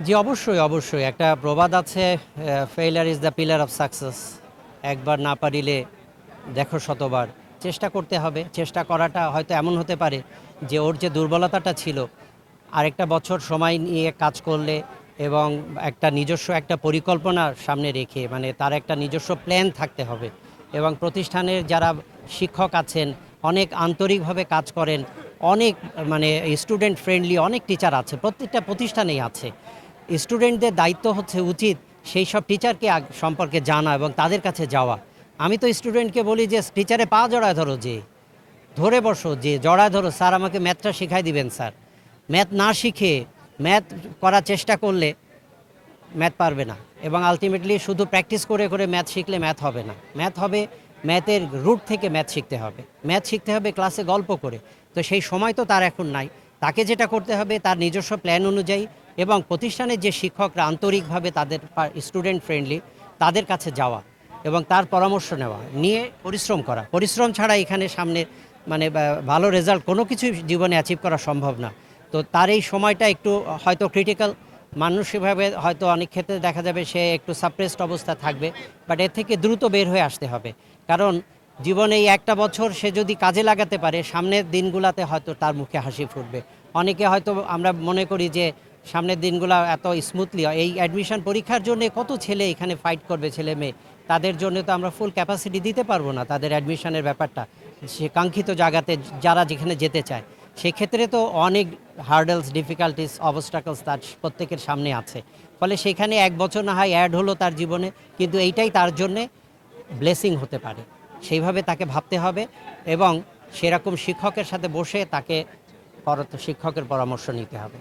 জি, অবশ্যই, অবশ্যই। একটা প্রবাদ আছে, "failure is the pillar of success". একবার না পারিলে দেখো শতবার। চেষ্টা করতে হবে। চেষ্টা করাটা হয়তো এমন হতে পারে যে ওর যে দুর্বলতাটা ছিল, আরেকটা বছর সময় নিয়ে কাজ করলে এবং একটা নিজস্ব একটা পরিকল্পনা সামনে রেখে মানে তার একটা নিজস্ব প্ল্যান থাকতে হবে এবং প্রতিষ্ঠানের যারা শিক্ষক আছেন অনেক আন্তরিকভাবে কাজ করেন, অনেক মানে স্টুডেন্ট ফ্রেন্ডলি অনেক টিচার আছে, প্রত্যেকটা প্রতিষ্ঠানেই আছে। স্টুডেন্টদের দায়িত্ব হচ্ছে উচিত সেই সব টিচারকে সম্পর্কে জানা এবং তাদের কাছে যাওয়া। আমি তো স্টুডেন্টকে বলি যে টিচারে পা জড়ায় ধরো, যে ধরে বসো, যে জড়ায় ধরো, স্যার আমাকে ম্যাথটা শিখাই দিবেন স্যার। ম্যাথ না শিখে ম্যাথ করার চেষ্টা করলে ম্যাথ পারবে না এবং আলটিমেটলি শুধু প্র্যাকটিস করে করে ম্যাথ শিখলে ম্যাথ হবে না। ম্যাথ হবে ম্যাথের রুট থেকে ম্যাথ শিখতে হবে। ম্যাথ শিখতে হবে ক্লাসে গল্প করে। তো সেই সময় তো তার এখন নাই। তাকে যেটা করতে হবে তার নিজস্ব প্ল্যান অনুযায়ী এবং প্রতিষ্ঠানের যে শিক্ষকরা আন্তরিকভাবে তাদের স্টুডেন্ট ফ্রেন্ডলি তাদের কাছে যাওয়া এবং তার পরামর্শ নেওয়া, নিয়ে পরিশ্রম করা। পরিশ্রম ছাড়া এখানে সামনে মানে ভালো রেজাল্ট কোনো কিছু জীবনে অ্যাচিভ করা সম্ভব না। তো তার এই সময়টা একটু হয়তো ক্রিটিক্যাল, মানসিকভাবে হয়তো অনেক ক্ষেত্রে দেখা যাবে সে একটু সাপ্রেসড অবস্থা থাকবে, বাট এর থেকে দ্রুত বের হয়ে আসতে হবে। কারণ জীবনে এই একটা বছর সে যদি কাজে লাগাতে পারে, সামনের দিনগুলোতে হয়তো তার মুখে হাসি ফুটবে। অনেকে হয়তো আমরা মনে করি যে সামনের দিনগুলো এত স্মুথলি, এই অ্যাডমিশন পরীক্ষার জন্য কত ছেলে এখানে ফাইট করবে, ছেলে মেয়ে, তাদের জন্য তো আমরা ফুল ক্যাপাসিটি দিতে পারবো না। তাদের অ্যাডমিশনের ব্যাপারটা সে কাঙ্ক্ষিত জায়গাতে যারা যেখানে যেতে চায়, সেক্ষেত্রে তো অনেক হার্ডেলস, ডিফিকাল্টিস, অবস্টাকলস তার প্রত্যেকের সামনে আছে। ফলে সেখানে এক বছর না হয় অ্যাড হলো তার জীবনে, কিন্তু এইটাই তার জন্যে ব্লেসিং হতে পারে। সেইভাবে তাকে ভাবতে হবে এবং সেরকম শিক্ষকের সাথে বসে তাকে শিক্ষকের পরামর্শ নিতে হবে।